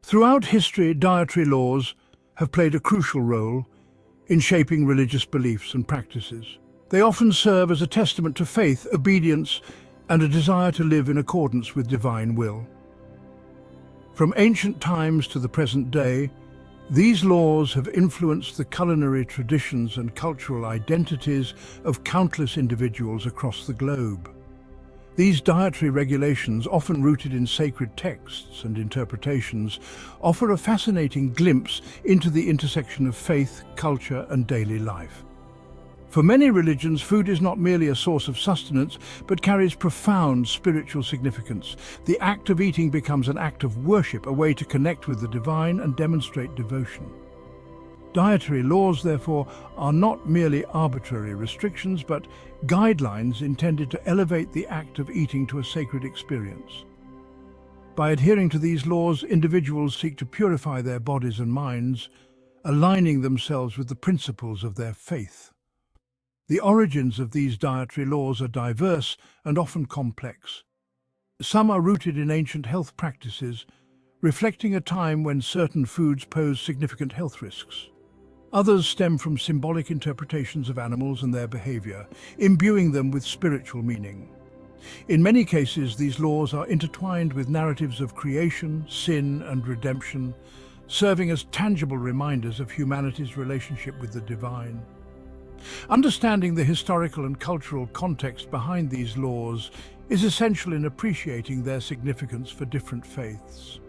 Throughout history, dietary laws have played a crucial role in shaping religious beliefs and practices. They often serve as a testament to faith, obedience, and a desire to live in accordance with divine will. From ancient times to the present day, these laws have influenced the culinary traditions and cultural identities of countless individuals across the globe. These dietary regulations, often rooted in sacred texts and interpretations, offer a fascinating glimpse into the intersection of faith, culture, and daily life. For many religions, food is not merely a source of sustenance, but carries profound spiritual significance. The act of eating becomes an act of worship, a way to connect with the divine and demonstrate devotion. Dietary laws, therefore, are not merely arbitrary restrictions, but guidelines intended to elevate the act of eating to a sacred experience. By adhering to these laws, individuals seek to purify their bodies and minds, aligning themselves with the principles of their faith. The origins of these dietary laws are diverse and often complex. Some are rooted in ancient health practices, reflecting a time when certain foods posed significant health risks. Others stem from symbolic interpretations of animals and their behavior, imbuing them with spiritual meaning. In many cases, these laws are intertwined with narratives of creation, sin, and redemption, serving as tangible reminders of humanity's relationship with the divine. Understanding the historical and cultural context behind these laws is essential in appreciating their significance for different faiths.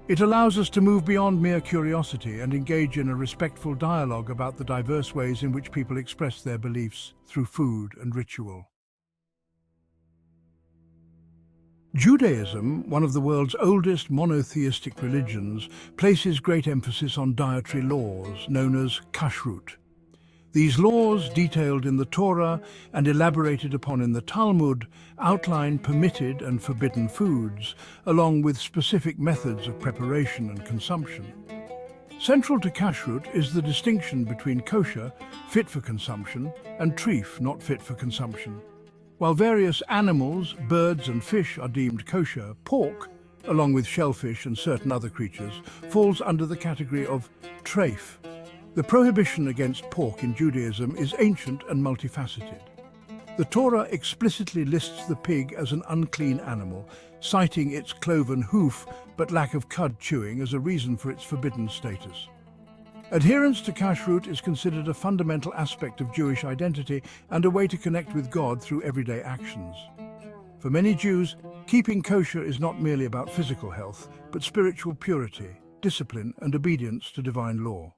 It allows us to move beyond mere curiosity and engage in a respectful dialogue about the diverse ways in which people express their beliefs through food and ritual. Judaism, one of the world's oldest monotheistic religions, places great emphasis on dietary laws known as kashrut. These laws, detailed in the Torah and elaborated upon in the Talmud, outline permitted and forbidden foods, along with specific methods of preparation and consumption. Central to kashrut is the distinction between kosher, fit for consumption, and treif, not fit for consumption. While various animals, birds and fish are deemed kosher, pork, along with shellfish and certain other creatures, falls under the category of treif. The prohibition against pork in Judaism is ancient and multifaceted. The Torah explicitly lists the pig as an unclean animal, citing its cloven hoof but lack of cud chewing as a reason for its forbidden status. Adherence to kashrut is considered a fundamental aspect of Jewish identity and a way to connect with God through everyday actions. For many Jews, keeping kosher is not merely about physical health, but spiritual purity, discipline, and obedience to divine law.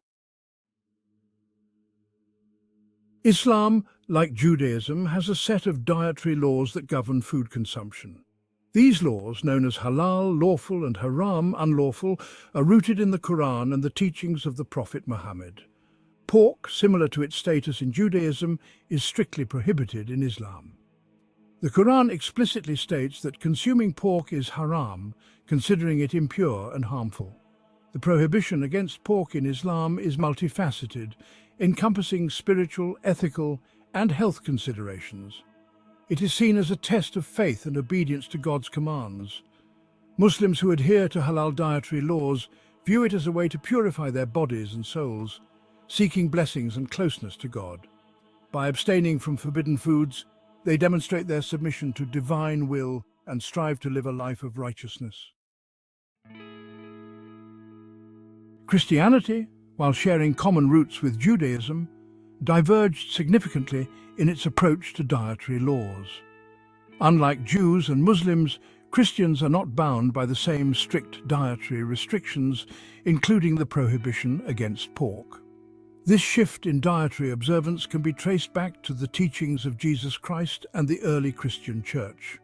Islam, like Judaism, has a set of dietary laws that govern food consumption. These laws, known as halal, lawful, and haram, unlawful, are rooted in the Quran and the teachings of the Prophet Muhammad. Pork, similar to its status in Judaism, is strictly prohibited in Islam. The Quran explicitly states that consuming pork is haram, considering it impure and harmful. The prohibition against pork in Islam is multifaceted, encompassing spiritual, ethical, and health considerations. It is seen as a test of faith and obedience to God's commands. Muslims who adhere to halal dietary laws view it as a way to purify their bodies and souls, seeking blessings and closeness to God. By abstaining from forbidden foods, they demonstrate their submission to divine will and strive to live a life of righteousness. Christianity, while sharing common roots with Judaism, diverged significantly in its approach to dietary laws. Unlike Jews and Muslims, Christians are not bound by the same strict dietary restrictions, including the prohibition against pork. This shift in dietary observance can be traced back to the teachings of Jesus Christ and the early Christian Church.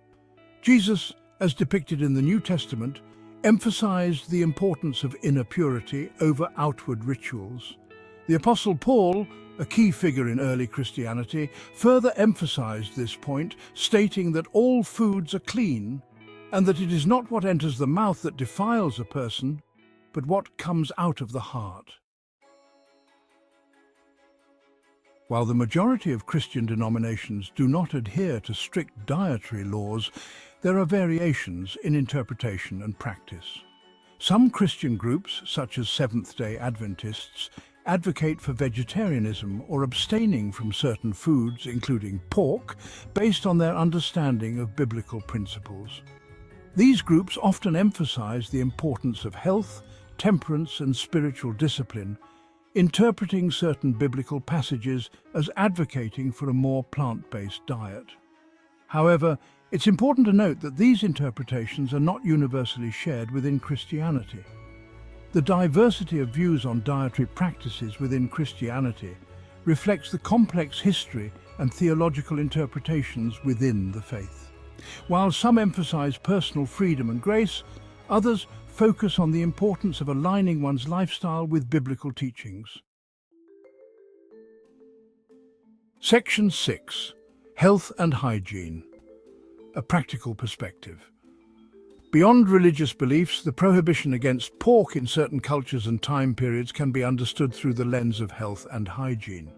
Jesus, as depicted in the New Testament, emphasized the importance of inner purity over outward rituals. The Apostle Paul, a key figure in early Christianity, further emphasized this point, stating that all foods are clean and that it is not what enters the mouth that defiles a person, but what comes out of the heart. While the majority of Christian denominations do not adhere to strict dietary laws, there are variations in interpretation and practice. Some Christian groups, such as Seventh-day Adventists, advocate for vegetarianism or abstaining from certain foods, including pork, based on their understanding of biblical principles. These groups often emphasize the importance of health, temperance, and spiritual discipline, interpreting certain biblical passages as advocating for a more plant-based diet. However, it's important to note that these interpretations are not universally shared within Christianity. The diversity of views on dietary practices within Christianity reflects the complex history and theological interpretations within the faith. While some emphasize personal freedom and grace, others focus on the importance of aligning one's lifestyle with biblical teachings. Section 6. Health and Hygiene. A practical perspective. Beyond religious beliefs, the prohibition against pork in certain cultures and time periods can be understood through the lens of health and hygiene.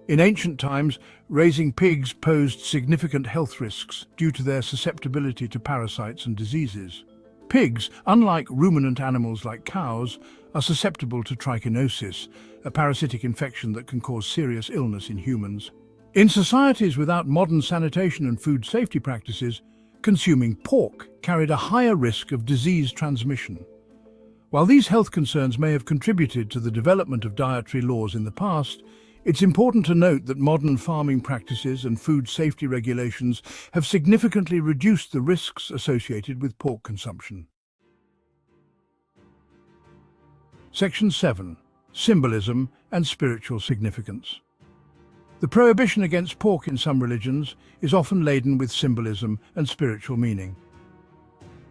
In ancient times, raising pigs posed significant health risks due to their susceptibility to parasites and diseases. Pigs, unlike ruminant animals like cows, are susceptible to trichinosis, a parasitic infection that can cause serious illness in humans. In societies without modern sanitation and food safety practices, consuming pork carried a higher risk of disease transmission. While these health concerns may have contributed to the development of dietary laws in the past, it's important to note that modern farming practices and food safety regulations have significantly reduced the risks associated with pork consumption. Section 7. Symbolism and spiritual significance. The prohibition against pork in some religions is often laden with symbolism and spiritual meaning.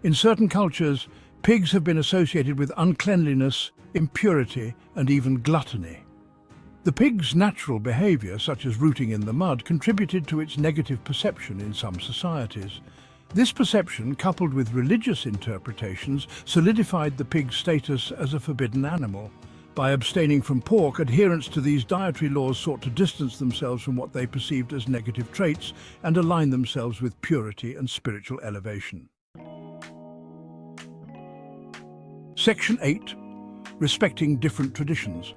In certain cultures, pigs have been associated with uncleanliness, impurity, and even gluttony. The pig's natural behavior, such as rooting in the mud, contributed to its negative perception in some societies. This perception, coupled with religious interpretations, solidified the pig's status as a forbidden animal. By abstaining from pork, adherents to these dietary laws sought to distance themselves from what they perceived as negative traits and align themselves with purity and spiritual elevation. Section 8. Respecting different traditions.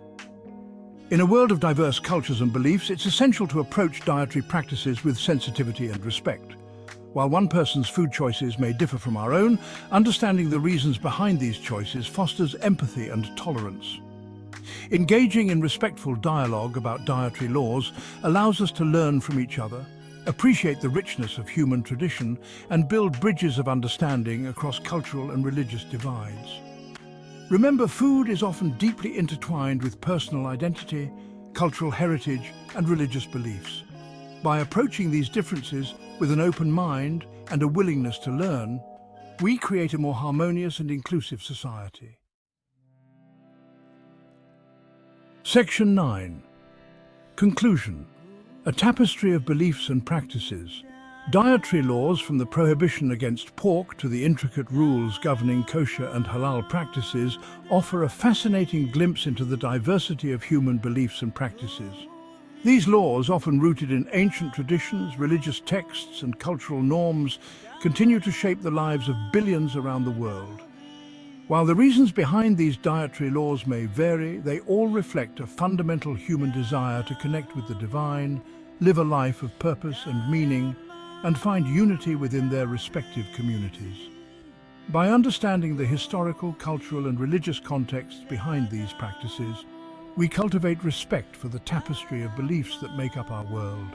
In a world of diverse cultures and beliefs, it's essential to approach dietary practices with sensitivity and respect. While one person's food choices may differ from our own, understanding the reasons behind these choices fosters empathy and tolerance. Engaging in respectful dialogue about dietary laws allows us to learn from each other, appreciate the richness of human tradition, and build bridges of understanding across cultural and religious divides. Remember, food is often deeply intertwined with personal identity, cultural heritage, and religious beliefs. By approaching these differences with an open mind and a willingness to learn, we create a more harmonious and inclusive society. Section 9. Conclusion. A tapestry of beliefs and practices. Dietary laws, from the prohibition against pork to the intricate rules governing kosher and halal practices, offer a fascinating glimpse into the diversity of human beliefs and practices. These laws, often rooted in ancient traditions, religious texts, and cultural norms, continue to shape the lives of billions around the world. While the reasons behind these dietary laws may vary, they all reflect a fundamental human desire to connect with the divine, live a life of purpose and meaning, and find unity within their respective communities. By understanding the historical, cultural, and religious contexts behind these practices, we cultivate respect for the tapestry of beliefs that make up our world.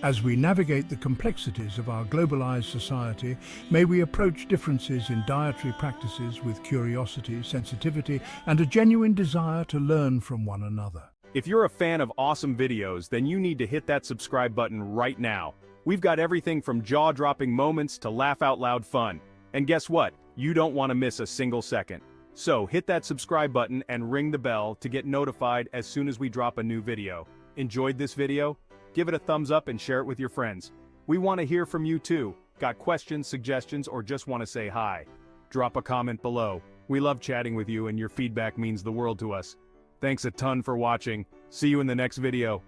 As we navigate the complexities of our globalized society, may we approach differences in dietary practices with curiosity, sensitivity, and a genuine desire to learn from one another. If you're a fan of awesome videos, then you need to hit that subscribe button right now. We've got everything from jaw-dropping moments to laugh-out-loud fun. And guess what? You don't want to miss a single second. So hit that subscribe button and ring the bell to get notified as soon as we drop a new video. Enjoyed this video? Give it a thumbs up and share it with your friends. We want to hear from you too. Got questions, suggestions, or just want to say hi? Drop a comment below. We love chatting with you and your feedback means the world to us. Thanks a ton for watching. See you in the next video.